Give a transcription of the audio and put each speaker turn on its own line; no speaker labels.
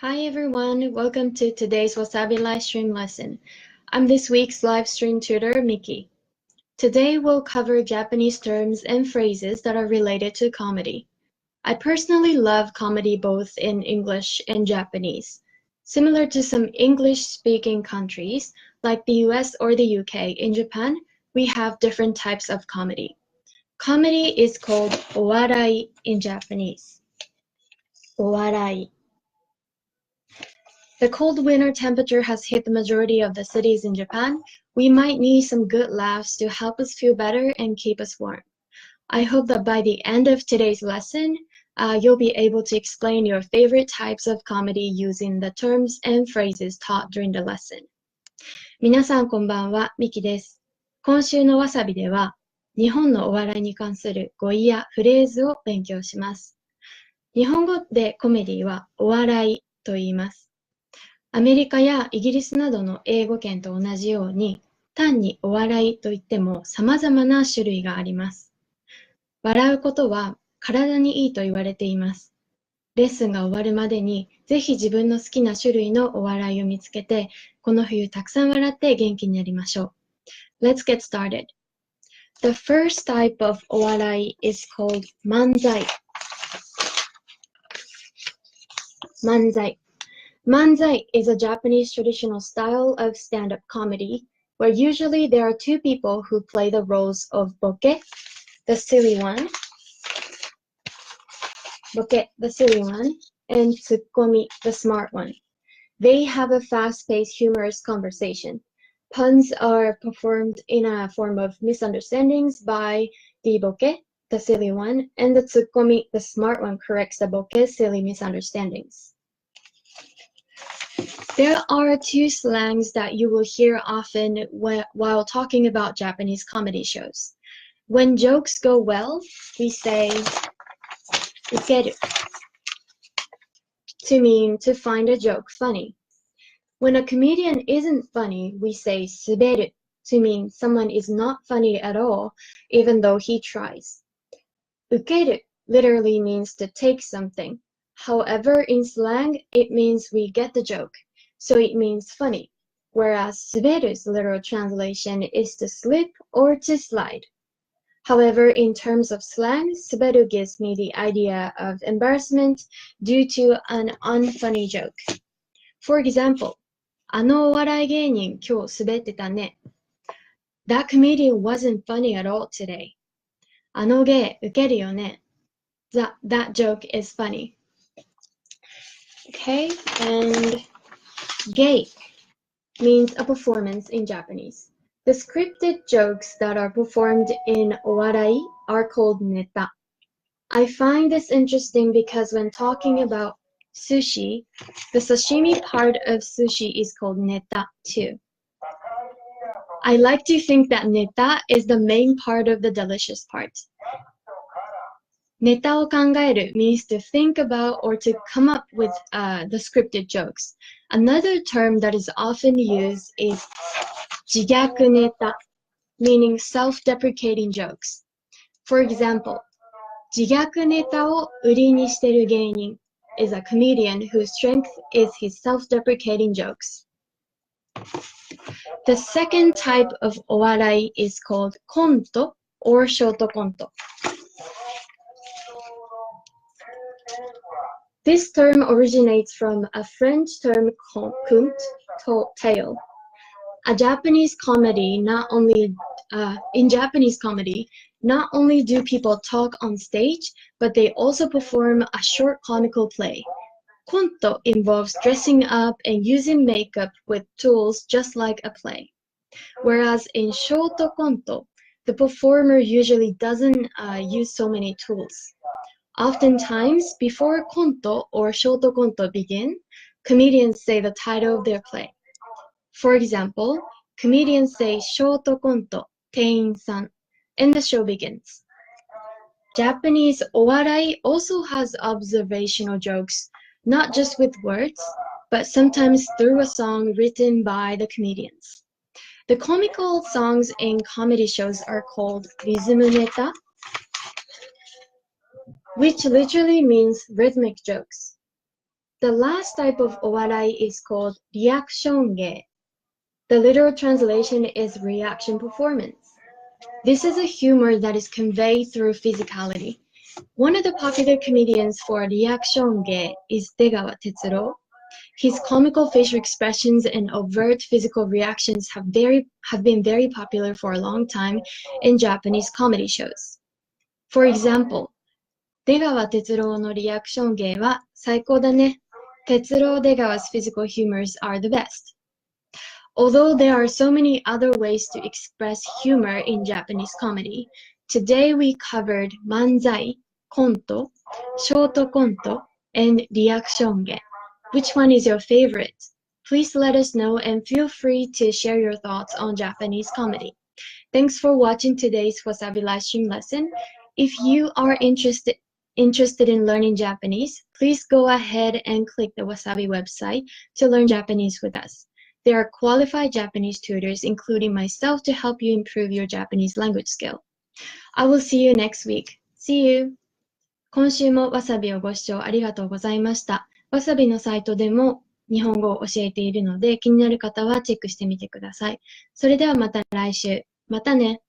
Hi everyone, welcome to today's Wasabi live stream lesson. I'm this week's live stream tutor, Miki. Today we'll cover Japanese terms and phrases that are related to comedy. I personally love comedy both in English and Japanese. Similar to some English-speaking countries, like the US or the UK, in Japan, we have different types of comedy. Comedy is called Owarai in Japanese. Owarai. The cold winter temperature has hit the majority of the cities in Japan. We might need some good laughs to help us feel better and keep us warm. I hope that by the end of today's lesson, you'll be able to explain your favorite types of comedy using the terms and phrases taught during the lesson. 皆さんこんばんは、ミキです。今週のわさびでは、日本のお笑いに関する語彙やフレーズを勉強します。日本語でコメディはお笑いと言います。アメリカやイギリスなどの英語圏と同じように、単にお笑いといっても様々な種類があります。笑うことは体にいいと言われています。レッスンが終わるまでに、ぜひ自分の好きな種類のお笑いを見つけて、この冬たくさん笑って元気になりましょう。Let's get started. The first type of お笑い is called Manzai. Manzai is a Japanese traditional style of stand-up comedy, where usually there are two people who play the roles of boke, the silly one, and tsukomi, the smart one. They have a fast-paced, humorous conversation. Puns are performed in a form of misunderstandings by the boke, the silly one, and the tsukomi, the smart one, corrects the boke's silly misunderstandings. There are two slangs that you will hear often while talking about Japanese comedy shows. When jokes go well, we say ukeru, to mean to find a joke funny. When a comedian isn't funny, we say suberu, to mean someone is not funny at all, even though he tries. Ukeru literally means to take something. However, in slang, it means we get the joke. So it means funny, whereas suberu's literal translation is to slip or to slide. However, in terms of slang, suberu gives me the idea of embarrassment due to an unfunny joke. For example, あのお笑い芸人今日滑ってたね. That comedian wasn't funny at all today. あの芸ウケるよね. That joke is funny. Okay, and Gei means a performance in Japanese. The scripted jokes that are performed in Owarai are called neta. I find this interesting because when talking about sushi, the sashimi part of sushi is called neta too. I like to think that neta is the main part of the delicious part. ネタを考える means to think about or to come up with the scripted jokes. Another term that is often used is 自虐ネタ, meaning self-deprecating jokes. For example, 自虐ネタを売りにしてる芸人 is a comedian whose strength is his self-deprecating jokes. The second type of お笑い is called コント or ショートコント. This term originates from a French term conte, tale. In Japanese comedy, not only do people talk on stage, but they also perform a short comical play. Konto involves dressing up and using makeup with tools just like a play. Whereas in shorto konto, the performer usually doesn't use so many tools. Oftentimes, before konto or shorto konto begin, comedians say the title of their play. For example, comedians say shorto konto, tein-san, and the show begins. Japanese owarai also has observational jokes, not just with words, but sometimes through a song written by the comedians. The comical songs in comedy shows are called rhythmic neta, which literally means rhythmic jokes. The last type of owarai is called reaction ge. The literal translation is reaction performance. This is a humor that is conveyed through physicality. One of the popular comedians for reaction ge is Degawa Tetsuro. His comical facial expressions and overt physical reactions have been very popular for a long time in Japanese comedy shows. For example, 出川哲朗のリアクション芸は最高だね。哲郎出川's physical humors are the best. Although there are so many other ways to express humor in Japanese comedy, today we covered Manzai, Conto, short conto, and reaction ge. Which one is your favorite? Please let us know and feel free to share your thoughts on Japanese comedy. Thanks for watching today's Wasabi live stream lesson. If you are interested in learning Japanese, please go ahead and click the Wasabi website to learn Japanese with us. There are qualified Japanese tutors, including myself, to help you improve your Japanese language skill. I will see you next week. See you! 今週もわさびをご視聴ありがとうございました。わさびのサイトでも日本語を教えているので、気になる方はチェックしてみてください。それではまた来週。またね。